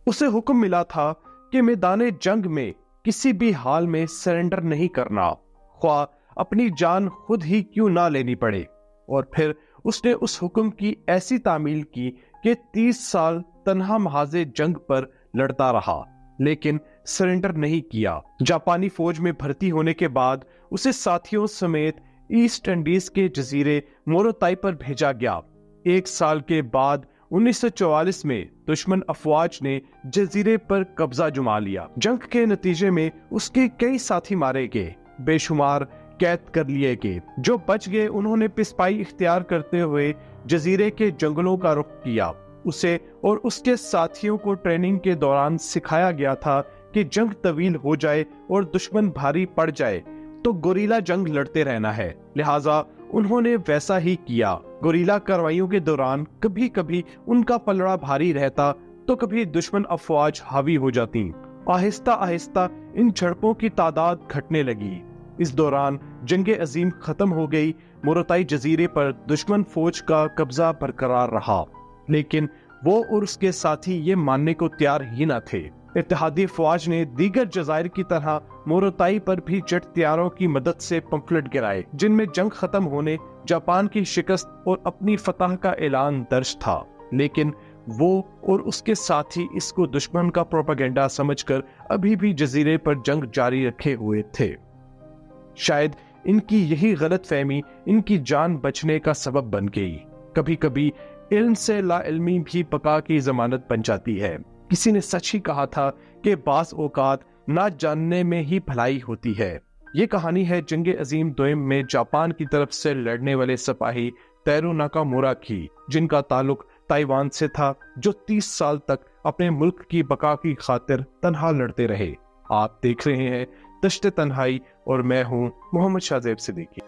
اسے حکم ملا تھا کہ میدان جنگ میں کسی بھی حال میں سرنڈر نہیں کرنا، خواہ اپنی جان خود ہی کیوں نہ لینی پڑے۔ اور پھر اس نے اس حکم کی ایسی تعمیل کی کہ 30 سال تنہا محاذ جنگ پر لڑتا رہا، لیکن سرنڈر نہیں کیا۔ جاپانی فوج میں بھرتی ہونے کے بعد اسے ساتھیوں سمیت ایسٹ انڈیز کے جزیرے موروتائی پر بھیجا گیا۔ 1 سال کے بعد 1944 میں دشمن افواج نے جزیرے پر قبضہ جما لیا۔ جنگ کے نتیجے میں اس کے کئی ساتھی مارے گئے، بے شمار قید کر لیے گئے۔ جو بچ گئے انہوں نے پسپائی اختیار کرتے ہوئے جزیرے کے جنگلوں کا رخ کیا۔ اسے اور اس کے ساتھیوں کو ٹریننگ کے دوران سکھایا گیا تھا کہ جنگ طویل ہو جائے اور دشمن بھاری پڑ جائے تو گوریلا جنگ لڑتے رہنا ہے، لہٰذا انہوں نے ویسا ہی کیا۔ گوریلا کارروائیوں کے دوران کبھی کبھی ان کا پلڑا بھاری رہتا تو کبھی دشمن افواج حاوی ہو جاتی۔ آہستہ آہستہ ان جھڑپوں کی تعداد گھٹنے لگی۔ اس دوران جنگ عظیم ختم ہو گئی۔ موروتائی جزیرے پر دشمن فوج کا قبضہ برقرار رہا، لیکن وہ اور اس کے ساتھی یہ ماننے کو تیار ہی نہ تھے۔ اتحادی فوج نے دیگر جزائر کی طرح موروتائی پر بھی جیٹ طیاروں کی مدد سے پمفلٹ گرائے، جن میں جنگ ختم ہونے، جاپان کی شکست اور اپنی فتح کا اعلان درج تھا۔ لیکن وہ اور اس کے ساتھی اس کو دشمن کا پروپیگنڈا سمجھ کر ابھی بھی جزیرے پر جنگ جاری رکھے ہوئے تھے۔ شاید ان کی یہی غلط فہمی ان کی جان بچنے کا سبب بن گئی۔ کبھی کبھی علم سے لا علمی بھی بقا کی ضمانت بن جاتی ہے۔ کسی نے سچ ہی کہا تھا کہ بعض اوقات نہ جاننے میں ہی بھلائی ہوتی ہے۔ یہ کہانی ہے جنگ عظیم دوئم میں جاپان کی طرف سے لڑنے والے سپاہی تیرو ناکامورا کی، جن کا تعلق تائیوان سے تھا، جو 30 سال تک اپنے ملک کی بقا کی خاطر تنہا لڑتے رہے۔ آپ دیکھ رہے ہیں دشت تنہائی اور میں ہوں محمد شاہزیب صدیقی۔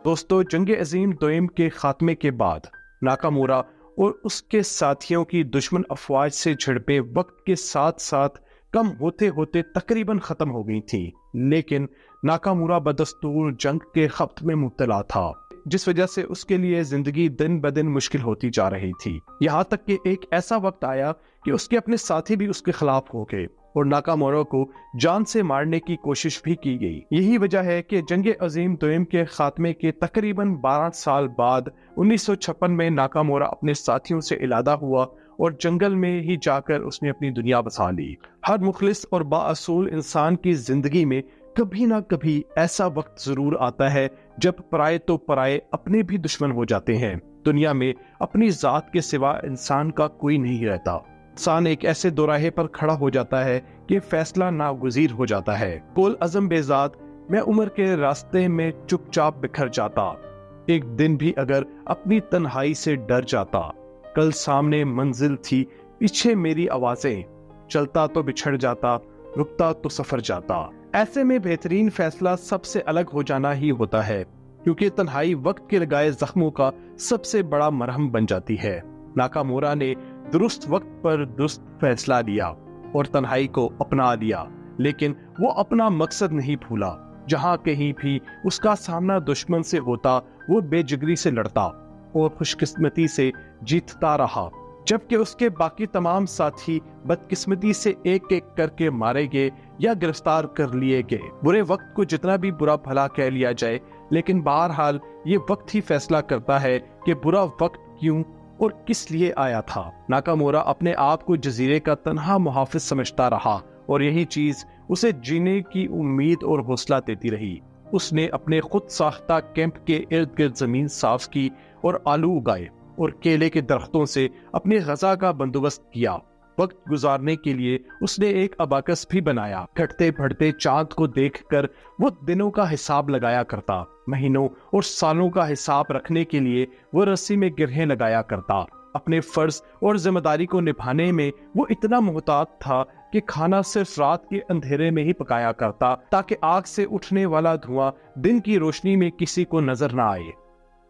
دوستو، جنگ عظیم دوئم کے خاتمے کے بعد ناکامورا اور اس کے ساتھیوں کی دشمن افواج سے جھڑپیں وقت کے ساتھ ساتھ کم ہوتے ہوتے تقریباً ختم ہو گئی تھیں، لیکن ناکامورا بدستور جنگ کے خبط میں مبتلا تھا، جس وجہ سے اس کے لیے زندگی دن بدن مشکل ہوتی جا رہی تھی۔ یہاں تک کہ ایک ایسا وقت آیا کہ اس کے اپنے ساتھی بھی اس کے خلاف ہو گئے اور ناکامورا کو جان سے مارنے کی کوشش بھی کی گئی۔ یہی وجہ ہے کہ جنگ عظیم دوئم کے خاتمے کے تقریباً 12 سال بعد 1956 میں ناکامورا اپنے ساتھیوں سے علیحدہ ہوا اور جنگل میں ہی جا کر اس نے اپنی دنیا بسا لی۔ ہر مخلص اور بااصول انسان کی زندگی میں کبھی نہ کبھی ایسا وقت ضرور آتا ہے جب پرائے تو پرائے اپنے بھی دشمن ہو جاتے ہیں۔ دنیا میں اپنی ذات کے سوا انسان کا کوئی نہیں رہتا۔ انسان ایک ایسے دوراہے پر کھڑا ہو جاتا ہے کہ فیصلہ ناگزیر ہو جاتا ہے۔ کول عزم بے ذات میں عمر کے راستے میں چپ چاپ بکھر جاتا، ایک دن بھی اگر اپنی تنہائی سے ڈر جاتا۔ کل سامنے منزل تھی، پیچھے میری آوازیں، چلتا تو بچھڑ جاتا، رکتا تو سفر جاتا۔ ایسے میں بہترین فیصلہ سب سے الگ ہو جانا ہی ہوتا ہے، کیونکہ تنہائی وقت کے لگائے زخموں کا سب سے بڑا مرہم بن جاتی ہے۔ ناکامورا نے درست وقت پر درست فیصلہ لیا اور تنہائی کو اپنا لیا، لیکن وہ اپنا مقصد نہیں بھولا۔ جہاں کہیں بھی اس کا سامنا دشمن سے ہوتا، وہ بے جگری سے لڑتا اور خوش قسمتی سے جیتتا رہا، جبکہ اس کے باقی تمام ساتھی بدقسمتی سے ایک ایک کر کے مارے گئے یا گرفتار کر لیے گئے۔ برے وقت کو جتنا بھی برا بھلا کہہ لیا جائے، لیکن بہرحال یہ وقت ہی فیصلہ کرتا ہے کہ برا وقت کیوں اور کس لیے آیا تھا۔ ناکامورا اپنے آپ کو جزیرے کا تنہا محافظ سمجھتا رہا اور یہی چیز اسے جینے کی امید اور حوصلہ دیتی رہی۔ اس نے اپنے خود ساختہ کیمپ کے ارد گرد زمین صاف کی اور آلو اگائے اور کیلے کے درختوں سے اپنی غذا کا بندوبست کیا۔ وقت گزارنے کے لیے اس نے ایک اباکس بھی بنایا۔ گھٹتے بڑھتے چاند کو دیکھ کر وہ دنوں کا حساب لگایا کرتا، مہینوں اور سالوں کا حساب رکھنے کے لیے وہ رسی میں گرہیں لگایا کرتا۔ اپنے فرض اور ذمہ داری کو نبھانے میں وہ اتنا محتاط تھا کہ کھانا صرف رات کے اندھیرے میں ہی پکایا کرتا تاکہ آگ سے اٹھنے والا دھواں دن کی روشنی میں کسی کو نظر نہ آئے۔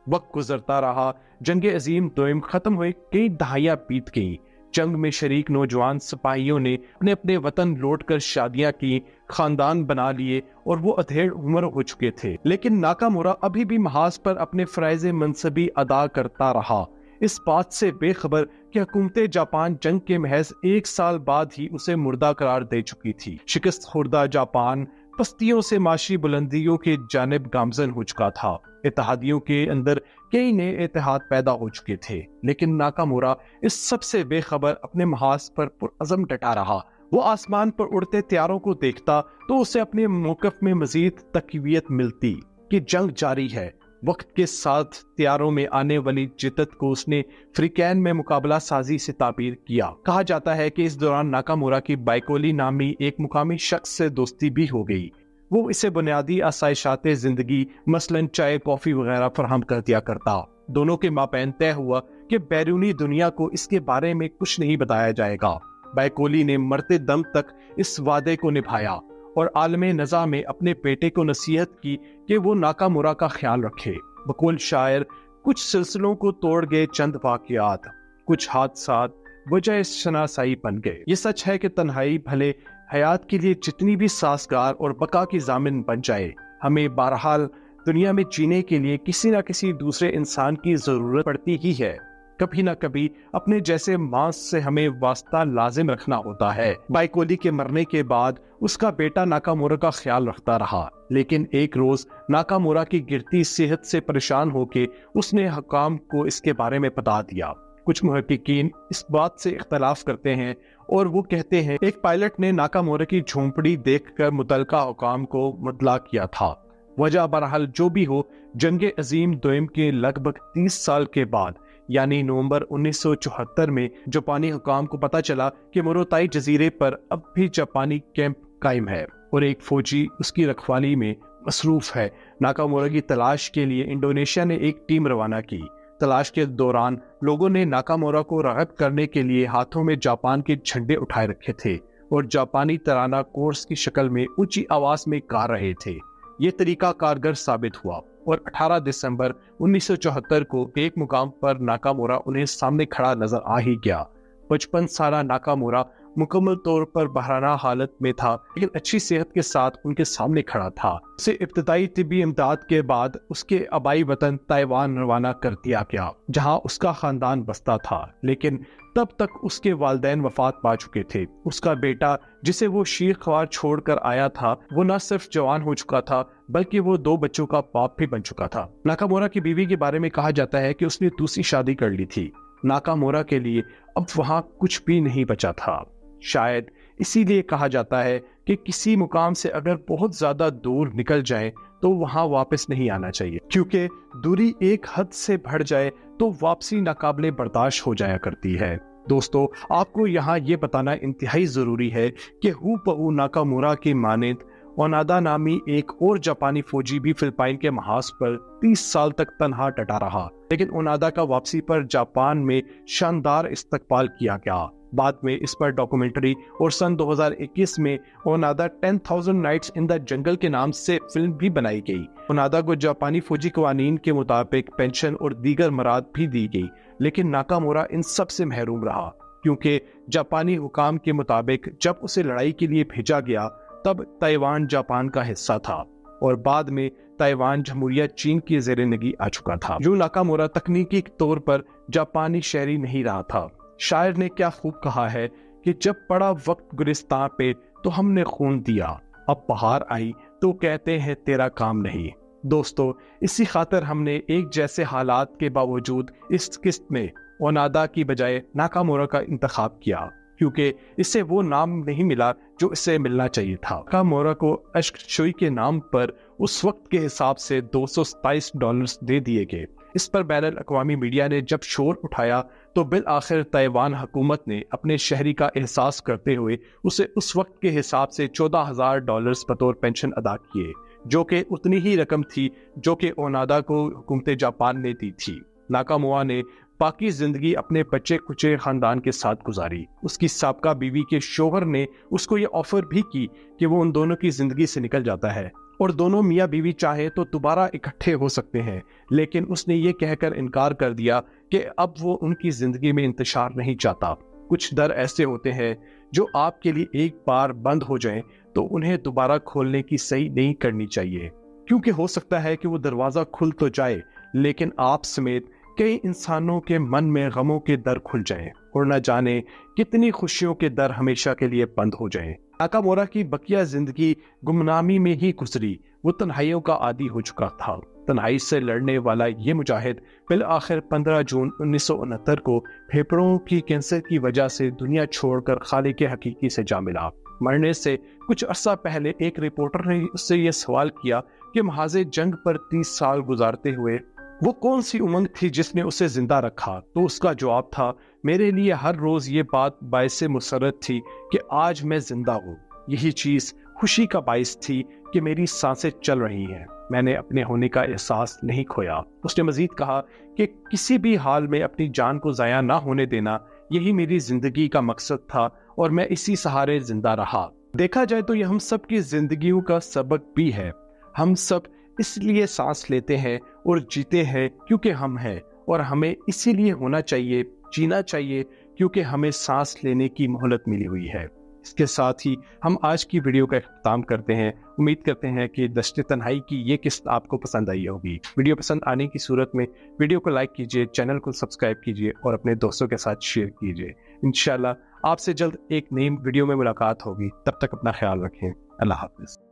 وقت گزرتا رہا، جنگ عظیم دوئم ختم ہوئے کئی دہائیاں بیت گئیں، جنگ میں شریک نوجوان سپاہیوں نے اپنے اپنے وطن لوٹ کر شادیاں کی، خاندان بنا لیے اور وہ ادھیڑ عمر ہو چکے تھے، لیکن ناکامورا ابھی بھی محاذ پر اپنے فرائض منصبی ادا کرتا رہا، اس بات سے بے خبر کہ حکومت جاپان جنگ کے محض 1 سال بعد ہی اسے مردہ قرار دے چکی تھی۔ شکست خوردہ جاپان پستیوں سے معاشی بلندیوں کے جانب گامزن ہو چکا تھا، اتحادیوں کے اندر کئی نئے اتحاد پیدا ہو چکے تھے، لیکن ناکامورا اس سب سے بے خبر اپنے محاذ پر پرعزم ڈٹا رہا۔ وہ آسمان پر اڑتے طیاروں کو دیکھتا تو اسے اپنے موقف میں مزید تقویت ملتی کہ جنگ جاری ہے۔ وقت کے ساتھ طیاروں میں آنے والی جدت کو اس نے فریقین میں مقابلہ سازی سے تعبیر کیا۔ کہا جاتا ہے کہ اس دوران ناکامورا کی بائیکولی نامی ایک مقامی شخص سے دوستی بھی ہو گئی، وہ اسے بنیادی آسائشات زندگی مثلاً چائے کافی وغیرہ فراہم کر دیا کرتا۔ دونوں کے مابین طے ہوا کہ بیرونی دنیا کو اس کے بارے میں کچھ نہیں بتایا جائے گا۔ بائیکولی نے مرتے دم تک اس وعدے کو نبھایا اور عالم نزا میں اپنے بیٹے کو نصیحت کی کہ وہ ناکامورا کا خیال رکھے۔ بقول شاعر، کچھ سلسلوں کو توڑ گئے چند واقعات، کچھ حادثات وجہ شناسائی بن گئے۔ یہ سچ ہے کہ تنہائی بھلے حیات کے لیے جتنی بھی سازگار اور بقا کی ضامن بن جائے، ہمیں بہرحال دنیا میں جینے کے لیے کسی نہ کسی دوسرے انسان کی ضرورت پڑتی ہی ہے۔ کبھی نہ کبھی اپنے جیسے ماس سے ہمیں واسطہ لازم رکھنا ہوتا ہے۔ بائیکولی کے مرنے کے بعد اس کا بیٹا ناکامورا کا خیال رکھتا رہا، لیکن ایک روز ناکامورا کی گرتی صحت سے پریشان ہو کے اس نے حکام کو اس کے بارے میں بتا دیا۔ کچھ محققین اس بات سے اختلاف کرتے ہیں اور وہ کہتے ہیں ایک پائلٹ نے ناکامورا کی جھونپڑی دیکھ کر متعلقہ حکام کو مطلع کیا تھا۔ وجہ بہرحال جو بھی ہو، جنگ عظیم دوئم کے لگ بھگ 30 سال کے بعد یعنی نومبر 1974 میں جاپانی حکام کو پتا چلا کہ موروتائی جزیرے پر اب بھی جاپانی کیمپ قائم ہے اور ایک فوجی اس کی رکھوالی میں مصروف ہے۔ ناکامورا کی تلاش کے لیے انڈونیشیا نے ایک ٹیم روانہ کی۔ تلاش کے دوران لوگوں نے ناکامورا کو راغب کرنے کے لیے ہاتھوں میں جاپان کے جھنڈے اٹھائے رکھے تھے اور جاپانی ترانہ کورس کی شکل میں اونچی آواز میں گا رہے تھے۔ یہ طریقہ کارگر ثابت ہوا اور 18 دسمبر 1974 کو ایک مقام پر ناکامورا انہیں سامنے کھڑا نظر آ ہی گیا۔ 55 سالہ ناکامورا مکمل طور پر بحرانہ حالت میں تھا، لیکن اچھی صحت کے ساتھ ان کے سامنے کھڑا تھا۔ اسے ابتدائی طبی امداد کے بعد اس کے آبائی وطن تائیوان روانہ کر دیا گیا، جہاں اس کا خاندان بستا تھا، لیکن تب تک اس کے والدین وفات پا چکے تھے۔ اس کا بیٹا جسے وہ شیر خوار چھوڑ کر آیا تھا، وہ نہ صرف جوان ہو چکا تھا بلکہ وہ 2 بچوں کا باپ بھی بن چکا تھا۔ ناکامورا کی بیوی کے بارے میں کہا جاتا ہے کہ اس نے دوسری شادی کر لی تھی۔ ناکامورا کے لیے اب وہاں کچھ بھی نہیں بچا تھا۔ شاید اسی لیے کہا جاتا ہے کہ کسی مقام سے اگر بہت زیادہ دور نکل جائیں تو وہاں واپس نہیں آنا چاہیے، کیونکہ دوری ایک حد سے بڑھ جائے تو واپسی ناقابل برداشت ہو جایا کرتی ہے۔ دوستو، آپ کو یہاں یہ بتانا انتہائی ضروری ہے کہ ہو بہو ناکامورا کی مانند اونادا نامی ایک اور جاپانی فوجی بھی فلپائن کے محاذ پر 30 سال تک تنہا ڈٹا رہا، لیکن اونادا کا واپسی پر جاپان میں شاندار استقبال کیا گیا۔ بعد میں اس پر ڈاکومنٹری اور سن 2021 میں اونادا 10,000 نائٹس ان دا جنگل کے نام سے فلم بھی بنائی گئی۔ اونادا کو جاپانی فوجی قوانین کے مطابق پینشن اور دیگر مراد بھی دی گئی، لیکن ناکامورا ان سب سے محروم رہا، کیونکہ جاپانی حکام کے مطابق جب اسے لڑائی کے لیے بھیجا گیا تب تائیوان جاپان کا حصہ تھا اور بعد میں تائیوان جمہوریہ چین کی زیر نگی آ چکا تھا۔ جو ناکامورا تکنیکی طور پر جاپانی شہری نہیں رہا تھا۔ شاعر نے کیا خوب کہا ہے کہ جب پڑا وقت گلستان پہ تو ہم نے خون دیا، اب بہار آئی تو کہتے ہیں تیرا کام نہیں۔ دوستو، اسی خاطر ہم نے ایک جیسے حالات کے باوجود اس قسط میں اونادا کی بجائے ناکامورا کا انتخاب کیا، کیونکہ اسے وہ نام نہیں ملا جو اسے ملنا چاہیے تھا۔ ناکامورا کو اشک شوئی کے نام پر اس وقت کے حساب سے $227 دے دیے گئے۔ اس پر بین الاقوامی میڈیا نے جب شور اٹھایا تو بالآخر تائیوان حکومت نے اپنے شہری کا احساس کرتے ہوئے اسے اس وقت کے حساب سے $14,000 بطور پینشن ادا کیے، جو کہ اتنی ہی رقم تھی جو کہ اونادا کو حکومت جاپان نے دی تھی۔ ناکامورا نے باقی زندگی اپنے بچے کچے خاندان کے ساتھ گزاری۔ اس کی سابقہ بیوی کے شوہر نے اس کو یہ آفر بھی کی کہ وہ ان دونوں کی زندگی سے نکل جاتا ہے اور دونوں میاں بیوی چاہے تو دوبارہ اکٹھے ہو سکتے ہیں، لیکن اس نے یہ کہہ کر انکار کر دیا کہ اب وہ ان کی زندگی میں انتشار نہیں چاہتا۔ کچھ در ایسے ہوتے ہیں جو آپ کے لیے ایک بار بند ہو جائیں تو انہیں دوبارہ کھولنے کی صحیح نہیں کرنی چاہیے، کیونکہ ہو سکتا ہے کہ وہ دروازہ کھل تو جائے لیکن آپ سمیت کئی انسانوں کے من میں غموں کے در کھل جائیں اور نہ جانے کتنی خوشیوں کے در ہمیشہ کے لیے بند ہو جائیں۔ ناکامورا کی بقیہ زندگی گمنامی میں ہی گزری۔ وہ تنہائیوں کا عادی ہو چکا تھا۔ تنہائی سے لڑنے والا یہ مجاہد بالآخر 15 جون 1969 کو پھیپھڑوں کی کینسر کی وجہ سے دنیا چھوڑ کر خالق حقیقی سے جا ملا۔ مرنے سے کچھ عرصہ پہلے ایک رپورٹر نے اس سے یہ سوال کیا کہ محاذ جنگ پر 30 سال گزارتے ہوئے وہ کون سی امنگ تھی جس نے اسے زندہ رکھا؟ تو اس کا جواب تھا، میرے لیے ہر روز یہ بات باعث مسرت تھی کہ آج میں زندہ ہوں۔ یہی چیز خوشی کا باعث تھی کہ میری سانسیں چل رہی ہیں۔ میں نے اپنے ہونے کا احساس نہیں کھویا۔ اس نے مزید کہا کہ کسی بھی حال میں اپنی جان کو ضائع نہ ہونے دینا، یہی میری زندگی کا مقصد تھا اور میں اسی سہارے زندہ رہا۔ دیکھا جائے تو یہ ہم سب کی زندگیوں کا سبق بھی ہے۔ ہم سب اس لیے سانس لیتے ہیں اور جیتے ہیں کیونکہ ہم ہیں، اور ہمیں اسی لیے ہونا چاہیے، جینا چاہیے کیونکہ ہمیں سانس لینے کی مہلت ملی ہوئی ہے۔ اس کے ساتھ ہی ہم آج کی ویڈیو کا اختتام کرتے ہیں۔ امید کرتے ہیں کہ دشت تنہائی کی یہ قسط آپ کو پسند آئی ہوگی۔ ویڈیو پسند آنے کی صورت میں ویڈیو کو لائک کیجیے، چینل کو سبسکرائب کیجیے اور اپنے دوستوں کے ساتھ شیئر کیجیے۔ انشاءاللہ آپ سے جلد ایک نئی ویڈیو میں ملاقات ہوگی۔ تب تک اپنا خیال رکھیں۔ اللہ حافظ۔